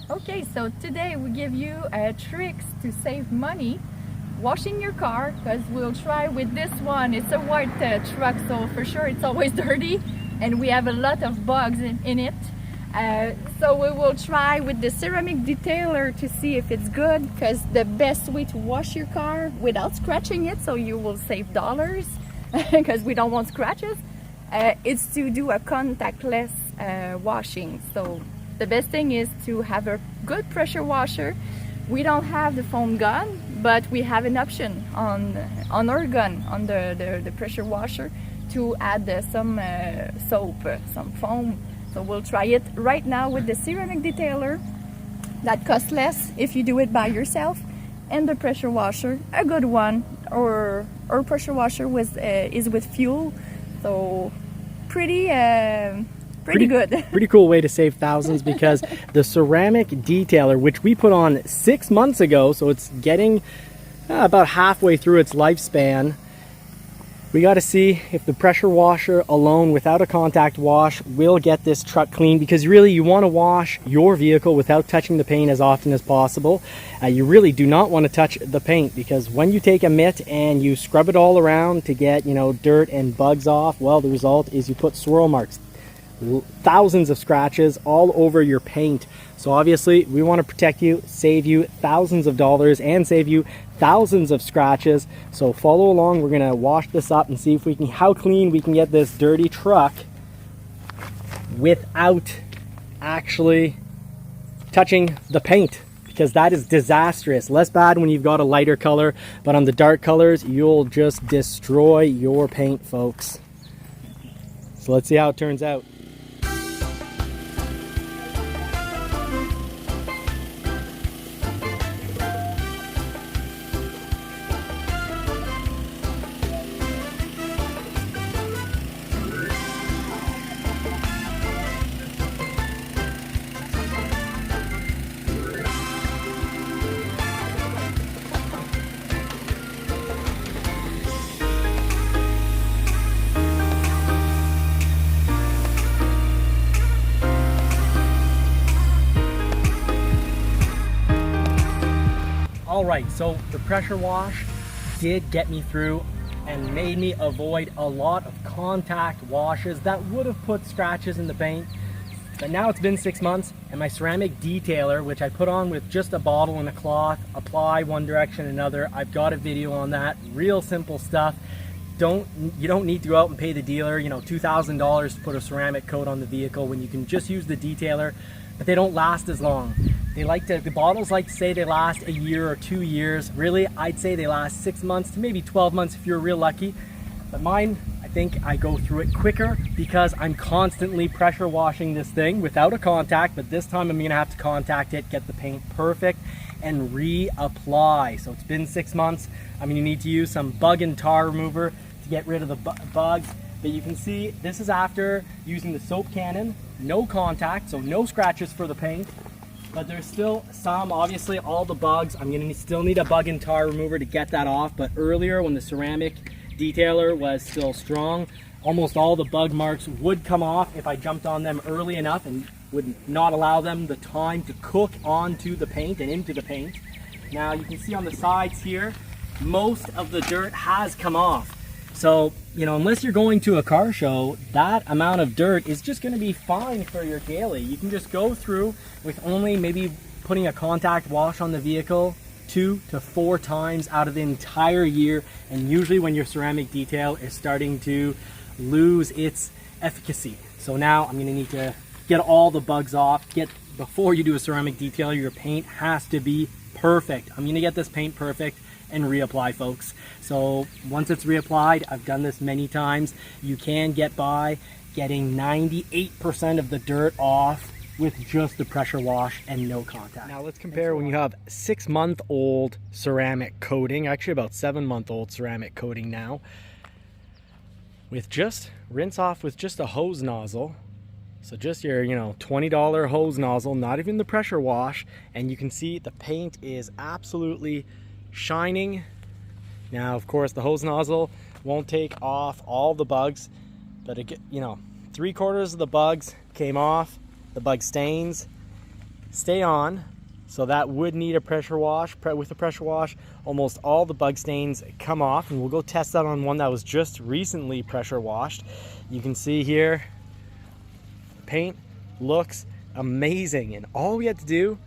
Okay, so today we give you tricks to save money washing your car, because we'll try with this one. It's a white truck, so for sure it's always dirty and we have a lot of bugs in it. So we will try with the ceramic detailer to see if it's good, because the best way to wash your car without scratching it, so you will save dollars because we don't want scratches, is to do a contactless washing. So the best thing is to have a good pressure washer. We don't have the foam gun, but we have an option on our gun, on the pressure washer, to add some soap, some foam. So we'll try it right now with the ceramic detailer. That costs less if you do it by yourself. And the pressure washer, a good one. Our pressure washer is with fuel, so pretty good. Pretty cool way to save thousands, because the ceramic detailer, which we put on 6 months ago, so it's getting about halfway through its lifespan. We got to see if the pressure washer alone without a contact wash will get this truck clean, because really you want to wash your vehicle without touching the paint as often as possible. You really do not want to touch the paint, because when you take a mitt and you scrub it all around to get, dirt and bugs off, well, the result is you put swirl marks, thousands of scratches all over your paint. So obviously we want to protect you, save you thousands of dollars, and save you thousands of scratches. So follow along. We're gonna wash this up and see if we can, how clean we can get this dirty truck without actually touching the paint, because that is disastrous. Less bad when you've got a lighter color, but on the dark colors you'll just destroy your paint, folks. So let's see how it turns out. Alright, so the pressure wash did get me through and made me avoid a lot of contact washes that would have put scratches in the paint. But now it's been 6 months, and my ceramic detailer, which I put on with just a bottle and a cloth, apply one direction another. I've got a video on that. Real simple stuff. You don't need to go out and pay the dealer, $2,000 to put a ceramic coat on the vehicle, when you can just use the detailer. But they don't last as long. The bottles like to say they last a year or 2 years. Really, I'd say they last 6 months to maybe 12 months if you're real lucky. But mine, I think I go through it quicker, because I'm constantly pressure washing this thing without a contact. But this time I'm gonna have to contact it, get the paint perfect, and reapply. So it's been 6 months. I'm gonna need to use some bug and tar remover to get rid of the bugs. But you can see this is after using the soap cannon, no contact, so no scratches for the paint. But there's still some, obviously all the bugs. I'm gonna still need a bug and tar remover to get that off. But earlier, when the ceramic detailer was still strong, almost all the bug marks would come off if I jumped on them early enough and would not allow them the time to cook onto the paint and into the paint. Now you can see on the sides here, most of the dirt has come off. So, unless you're going to a car show, that amount of dirt is just going to be fine for your daily. You can just go through with only maybe putting a contact wash on the vehicle 2 to 4 times out of the entire year. And usually when your ceramic detail is starting to lose its efficacy. So now I'm going to need to get all the bugs off. Before you do a ceramic detail, your paint has to be perfect. I'm going to get this paint perfect and reapply, folks. So once it's reapplied, I've done this many times, you can get by getting 98% of the dirt off with just the pressure wash and no contact. Now let's compare when you have 6-month-old ceramic coating, actually about 7-month-old ceramic coating now, with just rinse off with just a hose nozzle. So just your $20 hose nozzle, not even the pressure wash, and you can see the paint is absolutely shining. Now of course the hose nozzle won't take off all the bugs, but 3/4 of the bugs came off, the bug stains. stay on. So that would need a pressure wash. With a pressure wash, almost all the bug stains come off, and we'll go test that on one that was just recently pressure washed. You can see here, the paint looks amazing, and all we had to do,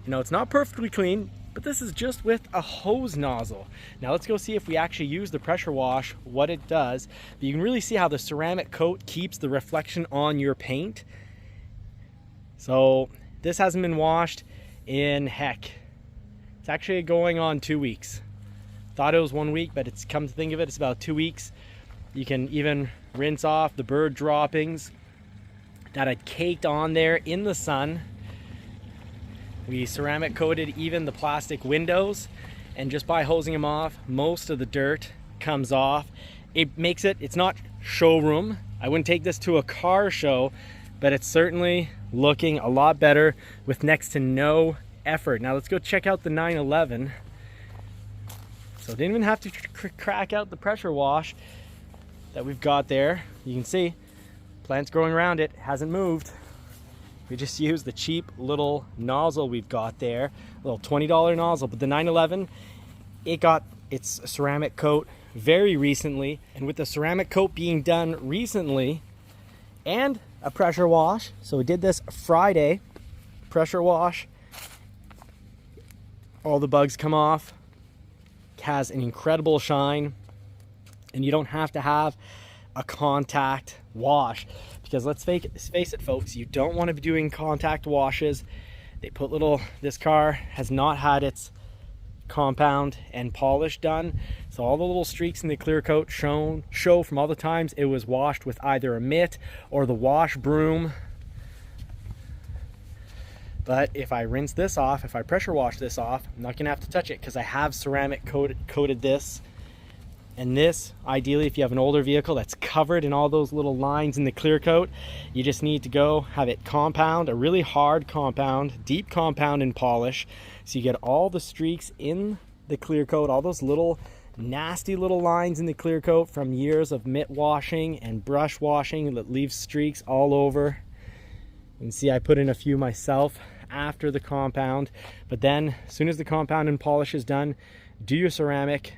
you know, it's not perfectly clean, but this is just with a hose nozzle. Now let's go see if we actually use the pressure wash, what it does. But you can really see how the ceramic coat keeps the reflection on your paint. So this hasn't been washed in, heck, it's actually going on 2 weeks. Thought it was 1 week, but it's come to think of it, it's about 2 weeks. You can even rinse off the bird droppings that had caked on there in the sun. We ceramic coated even the plastic windows, and just by hosing them off, most of the dirt comes off. It makes it, it's not showroom. I wouldn't take this to a car show, but it's certainly looking a lot better with next to no effort. Now let's go check out the 911. So didn't even have to crack out the pressure wash that we've got there. You can see plant's growing around it, hasn't moved. We just used the cheap little nozzle we've got there, a little $20 nozzle. But the 911, it got its ceramic coat very recently, and with the ceramic coat being done recently and a pressure wash, so we did this Friday, pressure wash, all the bugs come off, has an incredible shine, and you don't have to have a contact wash, because let's face it folks, you don't want to be doing contact washes. They put this car has not had its compound and polish done, so all the little streaks in the clear coat show from all the times it was washed with either a mitt or the wash broom. But if I rinse this off, if I pressure wash this off, I'm not gonna have to touch it because I have ceramic coated this. And this, ideally, if you have an older vehicle that's covered in all those little lines in the clear coat, you just need to go have it compound, a really hard compound, deep compound and polish. So you get all the streaks in the clear coat, all those little nasty little lines in the clear coat from years of mitt washing and brush washing that leaves streaks all over. You can see I put in a few myself after the compound. But then as soon as the compound and polish is done, do your ceramic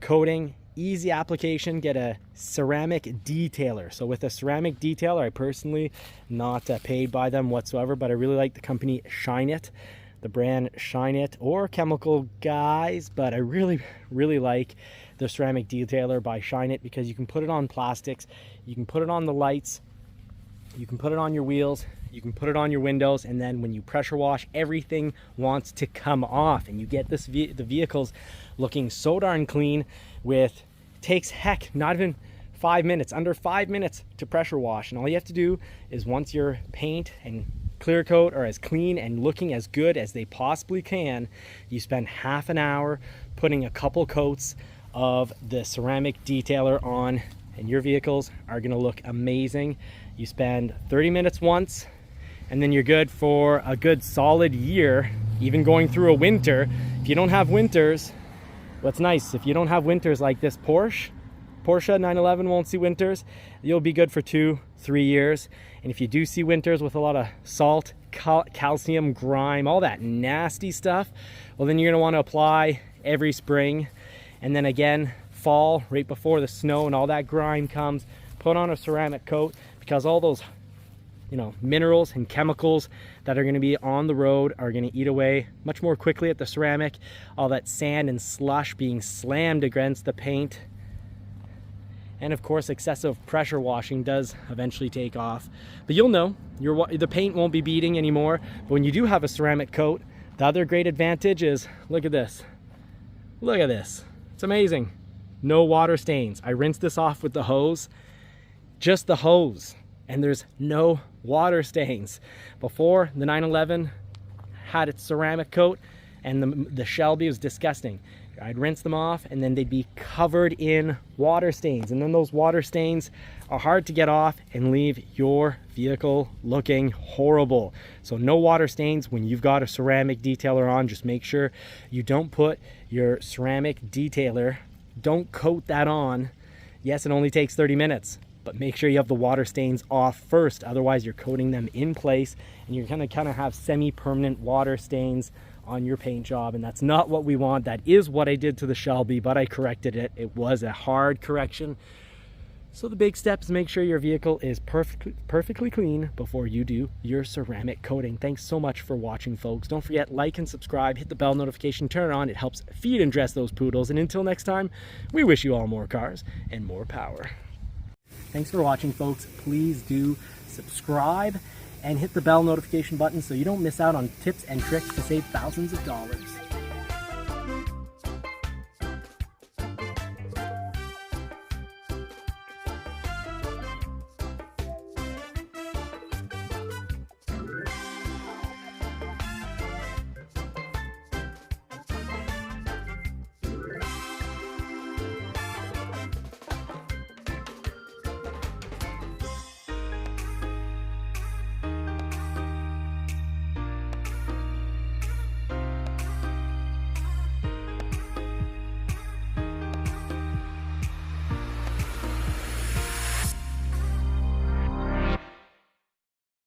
coating, easy application, get a ceramic detailer. So with a ceramic detailer, I personally not paid by them whatsoever, but I really like the company Shine It, the brand Shine It, or Chemical Guys, but I really like the ceramic detailer by Shine It because you can put it on plastics, you can put it on the lights, you can put it on your wheels, you can put it on your windows, and then when you pressure wash, everything wants to come off, and you get the vehicles looking so darn clean. With, takes heck not even 5 minutes, under 5 minutes to pressure wash, and all you have to do is, once your paint and clear coat are as clean and looking as good as they possibly can, you spend half an hour putting a couple coats of the ceramic detailer on, and your vehicles are going to look amazing. You spend 30 minutes once, and then you're good for a good solid year, even going through a winter. If you don't have winters, what's nice, if you don't have winters like this Porsche 911 won't see winters, you'll be good for 2-3 years. And if you do see winters with a lot of salt, calcium, grime, all that nasty stuff, well, then you're going to want to apply every spring, and then again fall, right before the snow and all that grime comes, put on a ceramic coat, because all those, you know, minerals and chemicals that are going to be on the road are going to eat away much more quickly at the ceramic. All that sand and slush being slammed against the paint, and of course excessive pressure washing does eventually take off. But you'll know the paint won't be beading anymore. But when you do have a ceramic coat, the other great advantage is, look at this, it's amazing. No water stains. I rinsed this off with the hose, just the hose, and there's no water stains. Before, the 911 had its ceramic coat, and the Shelby was disgusting. I'd rinse them off, and then they'd be covered in water stains, and then those water stains are hard to get off and leave your vehicle looking horrible. So no water stains when you've got a ceramic detailer on. Just make sure you don't put your ceramic detailer, don't coat that on. Yes, it only takes 30 minutes, but make sure you have the water stains off first. Otherwise you're coating them in place and you're gonna kind of have semi-permanent water stains on your paint job, and that's not what we want. That is what I did to the Shelby, but I corrected it. It was a hard correction. So the big step is make sure your vehicle is perfectly clean before you do your ceramic coating. Thanks so much for watching, folks. Don't forget, like and subscribe, hit the bell notification, turn it on. It helps feed and dress those poodles. And until next time, we wish you all more cars and more power. Thanks for watching, folks. Please do subscribe and hit the bell notification button so you don't miss out on tips and tricks to save thousands of dollars.